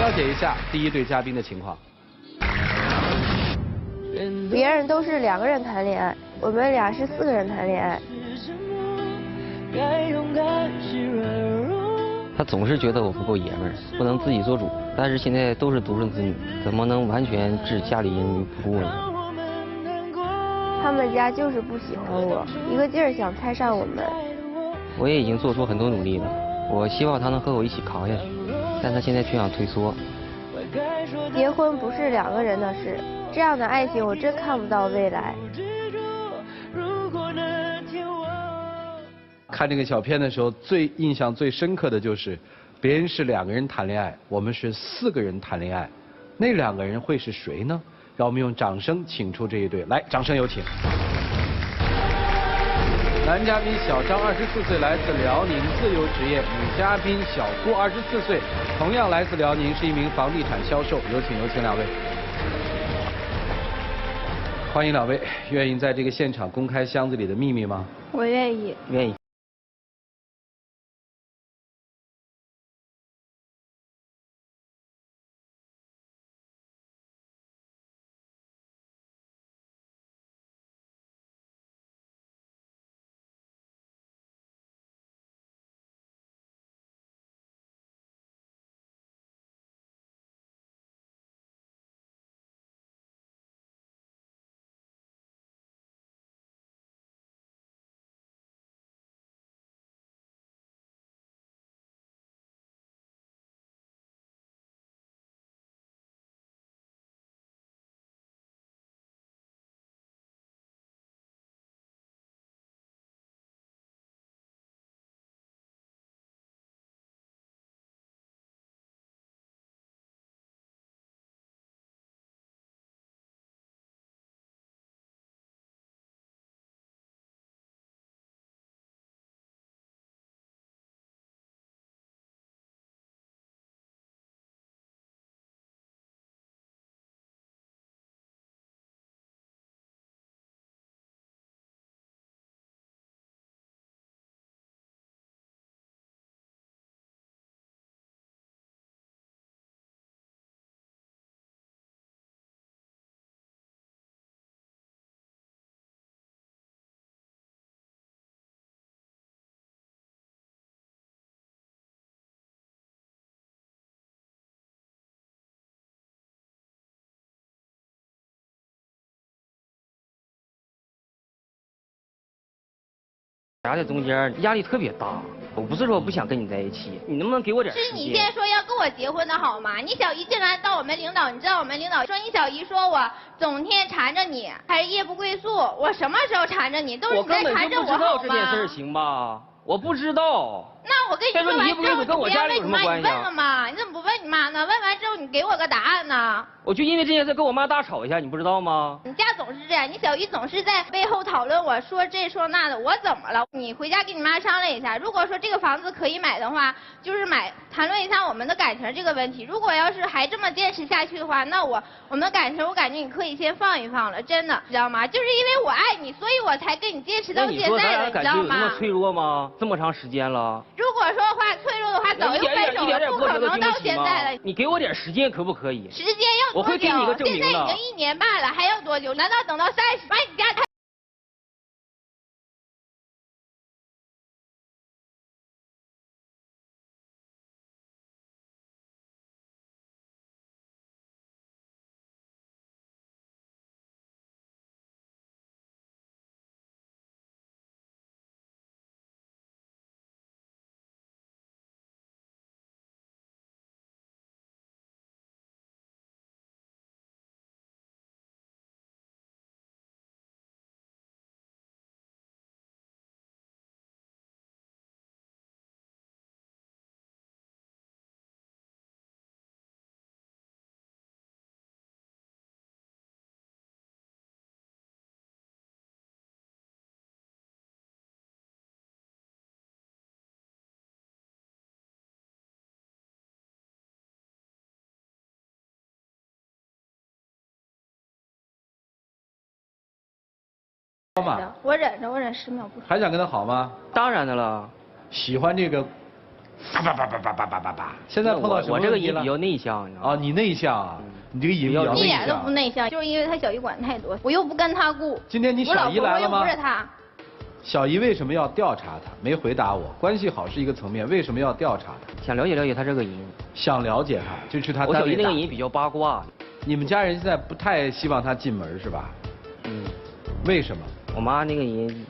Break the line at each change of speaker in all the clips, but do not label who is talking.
了解一下第一对嘉宾的情况。
别人都是2个人谈恋爱，我们俩是4个人谈恋爱。
他总是觉得我不够爷们儿，不能自己做主。但是现在都是独生子女，怎么能完全置家里人于不顾呢？
他们家就是不喜欢我，一个劲儿想拆散我们。
我也已经做出很多努力了，我希望他能和我一起扛下去，但他现在却想退缩。
结婚不是2个人的事，这样的爱情我真看不到未来。
看这个小片的时候，印象最深刻的就是，别人是2个人谈恋爱，我们是4个人谈恋爱，那2个人会是谁呢？让我们用掌声请出这一对，来，掌声有请。男嘉宾小张24岁，来自辽宁，自由职业；女嘉宾小郭24岁，同样来自辽宁，是一名房地产销售。有请2位。欢迎2位，愿意在这个现场公开箱子里的秘密吗？
我愿意。
愿意。夹在中间，压力特别大。我不是说不想跟你在一起，你能不能给我点时间？
是你现在说要跟我结婚的好吗？你小姨竟然到我们领导，你知道我们领导说你小姨说我整天缠着你，还是夜不归宿。我什么时候缠着你？都是你在缠着我好吗？
我根本就不知道这件事，行吧？我不知道。
那我跟你说完之后，你
跟我家里有什么关系？
你问了吗？你怎么不问你妈呢？问完之后你给我个答案呢？
我就因为这件事跟我妈大吵一架，你不知道吗？
你家总是这样，你小姨总是在背后讨论我说这说那的，我怎么了？你回家跟你妈商量一下，如果说这个房子可以买的话，就是买，谈论一下我们的感情这个问题。如果要是还这么坚持下去的话，那我们的感情我感觉你可以先放一放了，真的，知道吗？就是因为我爱你，所以我才跟你坚持到现在的，你知道吗？
那你说咱俩感情有那么脆弱吗？这么长时间了。
如果说的话脆弱的话，早就分手了，不可能到现在了。
你给我点时间可不可以？
时间要多久？
我会给你个证明的。
现在已经1年半了，还要多久？难道等到30把你家太？
嘛，
我忍着，我忍10秒不说。
还想跟他好吗？
当然的了。
喜欢这个叭。现在碰到什么
我这个
问题了
瘾比较内向，你知道吗？
啊，你内向啊，你这个瘾比较内向。
一点都不内向，就是因为他小姨管太多，我又不跟他顾。
今天你小姨来了吗？
我老婆又不是他。
小姨为什么要调查他？没回答我。关系好是一个层面，为什么要调查他？
想了解了解他这个瘾。
想了解他，就去他
我小姨
单位打。
那个瘾比较八卦。
你们家人现在不太希望他进门是吧？
嗯。
为什么？
我妈那个人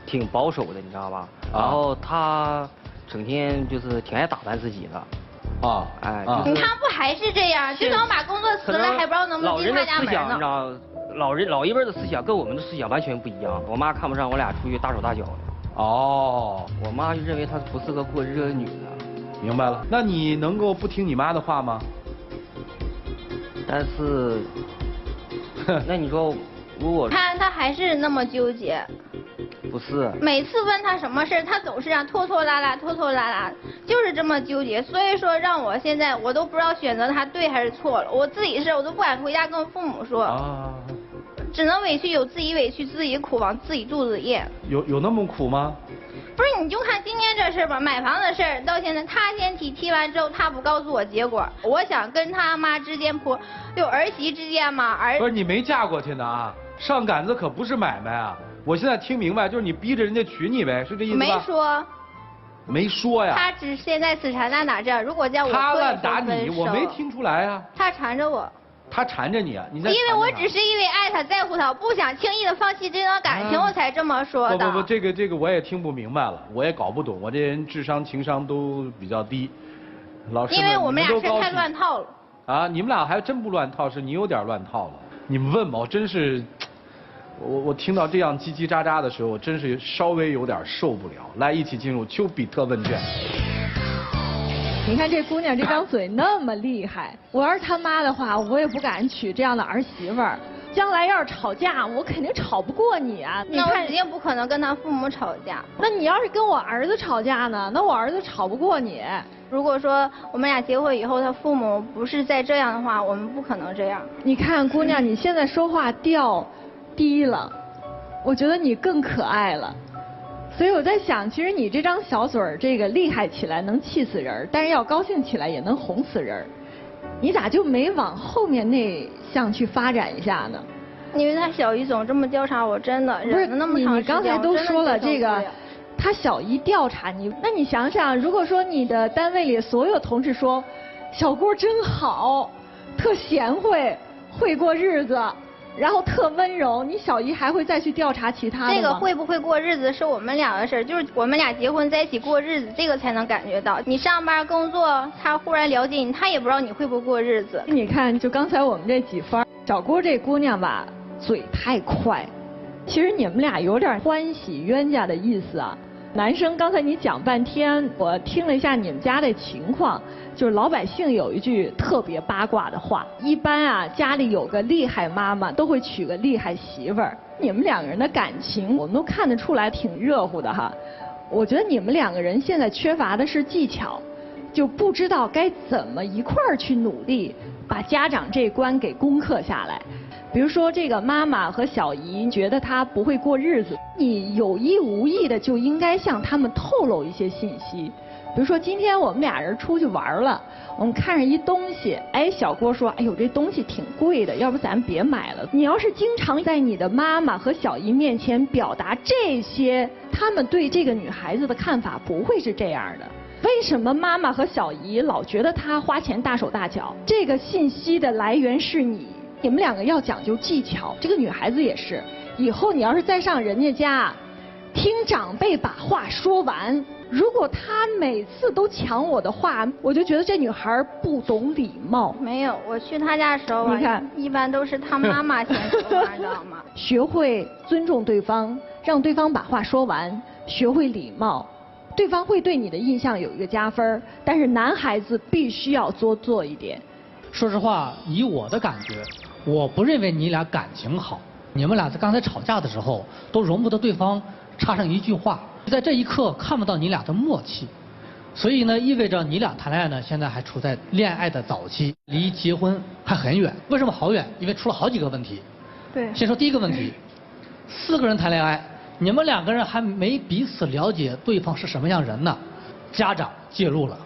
挺保守的，你知道吧？然后她整天就是挺爱打扮自己的。
啊，
哎，
你看不还是这样？就算我把工作辞了，还不知道能不能进他家门呢。
老人的思想，你知道，老一辈的思想跟我们的思想完全不一样。我妈看不上我俩出去大手大脚的。
哦，
我妈就认为她不是个过日子的女的。
明白了。那你能够不听你妈的话吗？
但是，那你说，如果
看他还是那么纠结。
不是。
每次问他什么事，他总是拖拖拉拉，就是这么纠结。所以说，让我现在我都不知道选择他对还是错了。我自己的事我都不敢回家跟我父母说。啊。只能有自己委屈，自己苦，往自己肚子咽。
有那么苦吗？
不是，你就看今天这事吧，买房的事儿到现在他先提完之后他不告诉我结果。我想跟他妈之间就儿媳之间嘛，
不是你没嫁过去呢啊，上杆子可不是买卖啊。我现在听明白，就是你逼着人家娶你呗，是这意思吧？
没说。
没说呀。
他只现在死缠烂打这样，如果叫我
他烂打你，我没听出来啊。
他缠着我。
他缠着你啊？你在？
因为我只是因为爱他在乎他，我不想轻易的放弃这段感情，我才这么说的。
不，这个我也听不明白了，我也搞不懂，我这人智商情商都比较低。老师们，
因为我们俩是太乱套了。
啊，你们俩还真不乱套，是你有点乱套了。你们问吧，我真是，我听到这样叽叽喳喳的时候，我真是稍微有点受不了。来，一起进入丘比特问卷。
你看这姑娘这张嘴那么厉害，我要是他妈的话，我也不敢娶这样的儿媳妇儿。将来要是吵架，我肯定吵不过你啊！
那我肯定不可能跟他父母吵架。
那你要是跟我儿子吵架呢？那我儿子吵不过你。
如果说我们俩结婚以后，他父母不是再这样的话，我们不可能这样。
你看姑娘，你现在说话调低了，我觉得你更可爱了。所以我在想，其实你这张小嘴儿，这个厉害起来能气死人，但是要高兴起来也能哄死人。你咋就没往后面那项去发展一下呢？
因为他小姨总这么调查我，真的忍了那么长时间。
你刚才都说了这个，他小姨调查你，那你想想，如果说你的单位里所有同事说，小郭真好，特贤惠，会过日子。然后特温柔，你小姨还会再去调查其他的吗？
这个会不会过日子是我们俩的事，就是我们俩结婚在一起过日子，这个才能感觉到。你上班工作，他忽然了解你，他也不知道你会不会过日子。
你看，就刚才我们这几番，小郭这姑娘吧，嘴太快。其实你们俩有点欢喜冤家的意思啊。男生，刚才你讲半天，我听了一下你们家的情况，就是老百姓有一句特别八卦的话，一般啊家里有个厉害妈妈，都会娶个厉害媳妇儿。你们两个人的感情，我们都看得出来挺热乎的哈。我觉得你们两个人现在缺乏的是技巧，就不知道该怎么一块儿去努力，把家长这关给攻克下来。比如说这个妈妈和小姨觉得她不会过日子，你有意无意的就应该向他们透露一些信息。比如说今天我们俩人出去玩了，我们看着一东西，哎，小郭说，哎呦这东西挺贵的，要不咱别买了。你要是经常在你的妈妈和小姨面前表达这些，他们对这个女孩子的看法不会是这样的。为什么妈妈和小姨老觉得她花钱大手大脚？这个信息的来源是你。你们两个要讲究技巧，这个女孩子也是。以后你要是再上人家家，听长辈把话说完，如果她每次都抢我的话，我就觉得这女孩不懂礼貌。
没有，我去她家的时候啊，
你看，
一般都是她妈妈先说话，知道吗？
学会尊重对方，让对方把话说完，学会礼貌，对方会对你的印象有一个加分。但是男孩子必须要多做一点。
说实话，以我的感觉，我不认为你俩感情好。你们俩在刚才吵架的时候，都容不得对方插上一句话，在这一刻看不到你俩的默契，所以呢，意味着你俩谈恋爱呢，现在还处在恋爱的早期，离结婚还很远。为什么好远？因为出了好几个问题。
对。
先说第一个问题，4个人谈恋爱，你们2个人还没彼此了解对方是什么样人呢，家长介入了，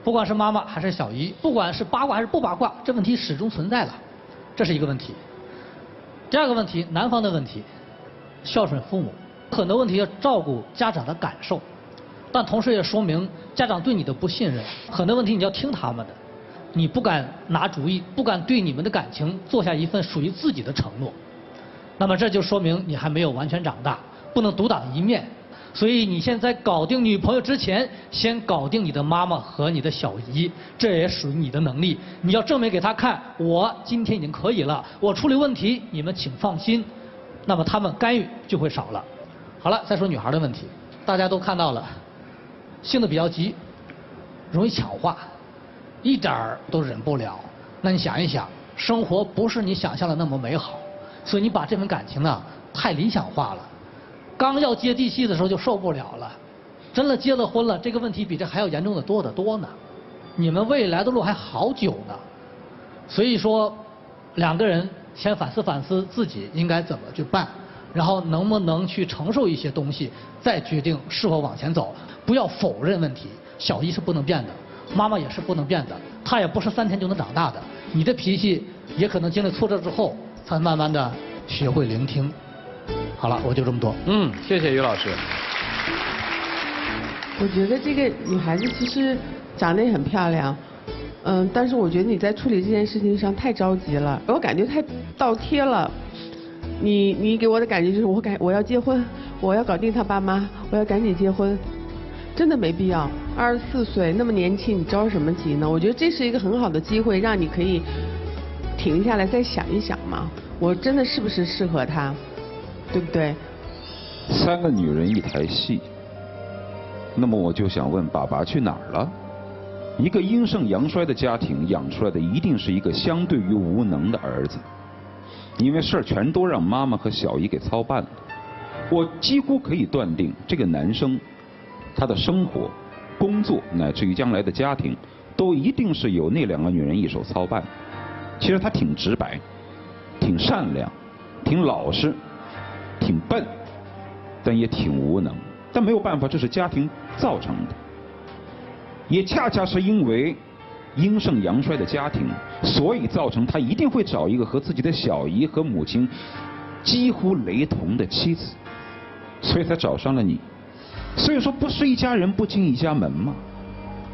不管是妈妈还是小姨，不管是八卦还是不八卦，这问题始终存在了，这是一个问题。第二个问题，男方的问题，孝顺父母，很多问题要照顾家长的感受，但同时也说明家长对你的不信任，很多问题你要听他们的，你不敢拿主意，不敢对你们的感情做下一份属于自己的承诺，那么这就说明你还没有完全长大，不能独当一面。所以你现在搞定女朋友之前，先搞定你的妈妈和你的小姨，这也属于你的能力。你要证明给她看，我今天已经可以了，我处理问题，你们请放心。那么他们干预就会少了。好了，再说女孩的问题，大家都看到了，性子比较急，容易抢话，一点儿都忍不了。那你想一想，生活不是你想象的那么美好，所以你把这份感情呢太理想化了。刚要接地气的时候就受不了了，真的结了婚了，这个问题比这还要严重的多得多呢。你们未来的路还好久呢，所以说两个人先反思反思自己应该怎么去办，然后能不能去承受一些东西，再决定是否往前走。不要否认问题，小姨是不能变的，妈妈也是不能变的，她也不是3天就能长大的。你的脾气也可能经历挫折之后，才慢慢的学会聆听。好了，我就这么多。
谢谢于老师。
我觉得这个女孩子其实长得也很漂亮，但是我觉得你在处理这件事情上太着急了，我感觉太倒贴了。你给我的感觉就是我要结婚，我要搞定他爸妈，我要赶紧结婚，真的没必要。24岁那么年轻，你着什么急呢？我觉得这是一个很好的机会，让你可以停下来再想一想嘛，我真的是不是适合他？对不对
？3个女人一台戏，那么我就想问，爸爸去哪儿了？一个阴盛阳衰的家庭养出来的一定是一个相对于无能的儿子，因为事儿全都让妈妈和小姨给操办了。我几乎可以断定，这个男生他的生活、工作乃至于将来的家庭，都一定是由那2个女人一手操办。其实他挺直白，挺善良，挺老实，挺笨，但也挺无能。但没有办法，这是家庭造成的。也恰恰是因为阴盛阳衰的家庭，所以造成他一定会找一个和自己的小姨和母亲几乎雷同的妻子，所以才找上了你。所以说，不是一家人不进一家门吗？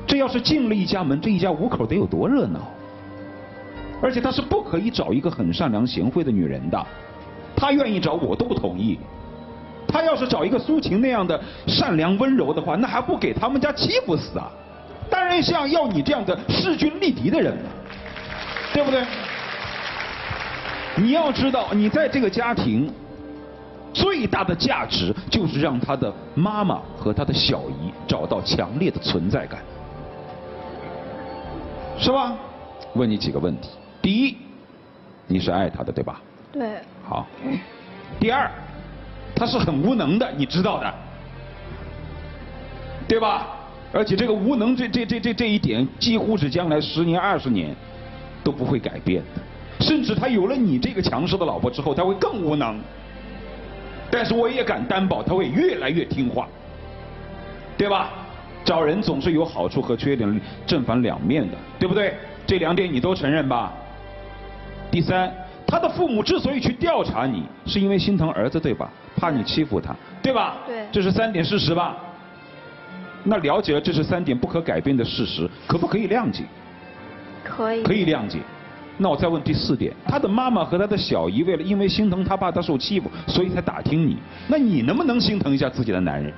这要是进了一家门，这一家5口得有多热闹？而且他是不可以找一个很善良贤惠的女人的。他愿意找我都不同意，他要是找一个苏晴那样的善良温柔的话，那还不给他们家欺负死啊？当然像要你这样的势均力敌的人了，对不对？你要知道，你在这个家庭最大的价值就是让他的妈妈和他的小姨找到强烈的存在感，是吧？问你几个问题：第一，你是爱他的，对吧？
对。
好。第二，他是很无能的，你知道的，对吧？而且这个无能这一点，几乎是将来10年20年都不会改变的。甚至他有了你这个强势的老婆之后，他会更无能。但是我也敢担保，他会越来越听话，对吧？找人总是有好处和缺点，正反两面的，对不对？这2点你都承认吧？第三，他的父母之所以去调查你，是因为心疼儿子，对吧？怕你欺负他，对吧？
对。
这是3点事实吧？那了解了这是3点不可改变的事实，可不可以谅解？
可以。
可以谅解。那我再问第4点，他的妈妈和他的小姨因为心疼他爸他受欺负，所以才打听你。那你能不能心疼一下自己的男人？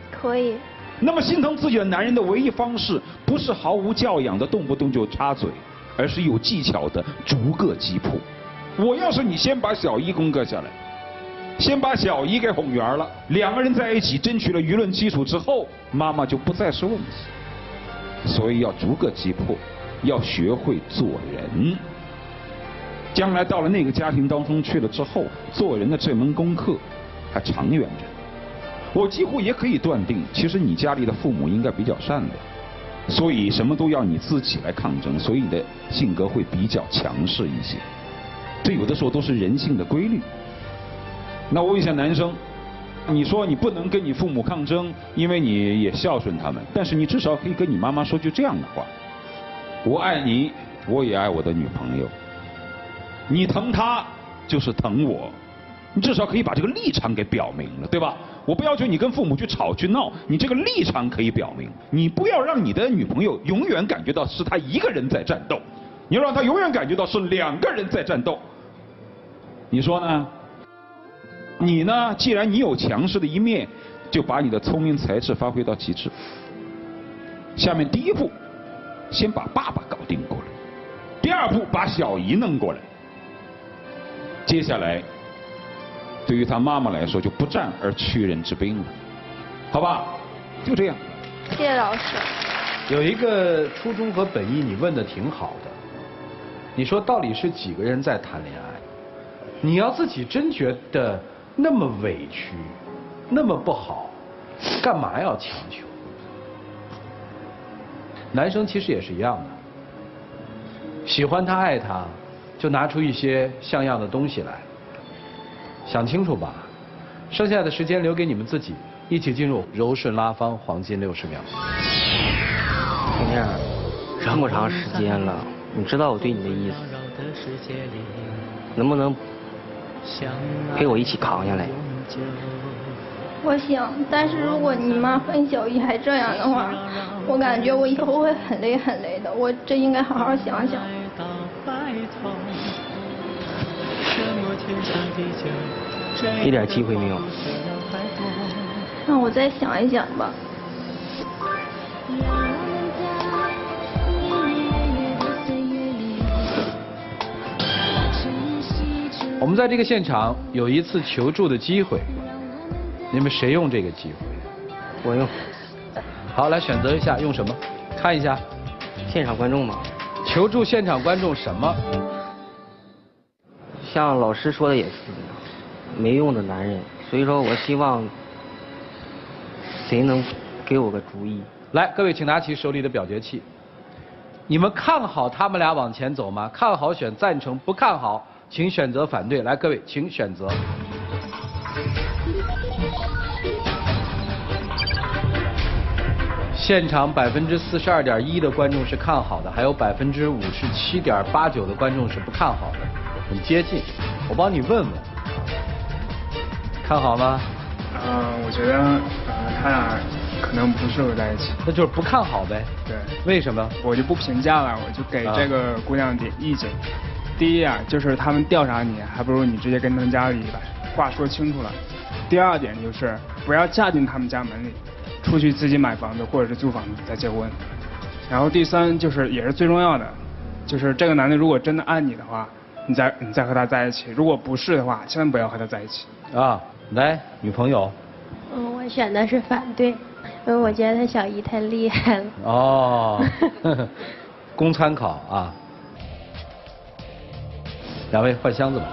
可以。
那么心疼自己的男人的唯一方式，不是毫无教养的动不动就插嘴，而是有技巧的逐个击破。我要是你，先把小姨攻克下来，先把小姨给哄圆了，2个人在一起争取了舆论基础之后，妈妈就不再是问题。所以要逐个击破，要学会做人。将来到了那个家庭当中去了之后，做人的这门功课还长远着。我几乎也可以断定，其实你家里的父母应该比较善良，所以什么都要你自己来抗争，所以你的性格会比较强势一些。这有的时候都是人性的规律。那我问一下男生，你说你不能跟你父母抗争，因为你也孝顺他们，但是你至少可以跟你妈妈说句这样的话：我爱你，我也爱我的女朋友。你疼她就是疼我，你至少可以把这个立场给表明了，对吧？我不要求你跟父母去吵去闹，你这个立场可以表明。你不要让你的女朋友永远感觉到是她一个人在战斗，你要让她永远感觉到是2个人在战斗。你说呢？你呢？既然你有强势的一面，就把你的聪明才智发挥到极致。下面第一步，先把爸爸搞定过来；第2步，把小姨弄过来。接下来，对于他妈妈来说，就不战而屈人之兵了，好吧？就这样。
谢谢老师。
有一个初衷和本意，你问的挺好的。你说到底是几个人在谈恋爱？你要自己真觉得那么委屈，那么不好，干嘛要强求？男生其实也是一样的，喜欢他爱他，就拿出一些像样的东西来。想清楚吧，剩下的时间留给你们自己，一起进入柔顺拉芳黄金60秒。
婷婷，这么长时间了，你知道我对你的意思，能不能陪我一起扛下来？
我想，但是如果你妈和小姨还这样的话，我感觉我以后会很累很累的。我这应该好好想想。
一点机会没有？
让我再想一想吧。
我们在这个现场有一次求助的机会，你们谁用这个机会？
我用。
好，来选择一下用什么？看一下。
现场观众嘛。
求助现场观众什么？
像老师说的也是，没用的男人。所以说我希望谁能给我个主意。
来，各位请拿起手里的表决器。你们看好他们俩往前走吗？看好选赞成，不看好请选择反对。来，各位请选择。现场42.1%的观众是看好的，还有57.89%的观众是不看好的，很接近。我帮你问问，看好吗？
我觉得他俩可能不适合在一起。
那就是不看好呗。
对。
为什么？
我就不评价了，我就给这个姑娘点意见。第一啊，就是他们调查你，还不如你直接跟他们家里把话说清楚了。第2点就是不要嫁进他们家门里，出去自己买房子或者是租房子再结婚。然后第3就是也是最重要的，就是这个男的如果真的爱你的话，你再和他在一起；如果不是的话，千万不要和他在一起。
啊，来，女朋友。
我选的是反对，因为我觉得他小姨太厉害了。
哦，供参考啊。2位换箱子吧。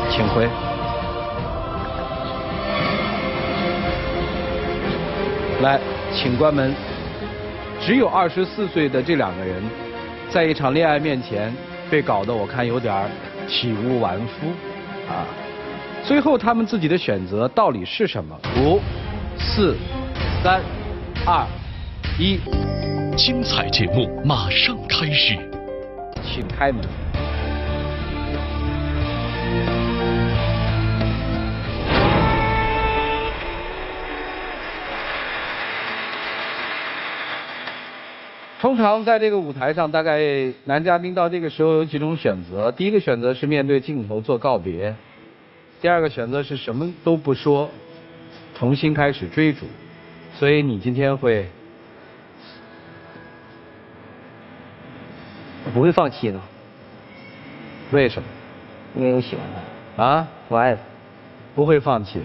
请回。来，请关门。只有24岁的这2个人，在一场恋爱面前被搞得我看有点体无完肤啊。最后他们自己的选择到底是什么？5、4、3、2、1。
精彩节目马上开始，
请开门。通常在这个舞台上，大概男嘉宾到这个时候有几种选择。第一个选择是面对镜头做告别，第2个选择是什么都不说，重新开始追逐。所以你今天会。
我不会放弃的。
为什么？
因为我喜欢他。
啊？
我爱他。
不会放弃。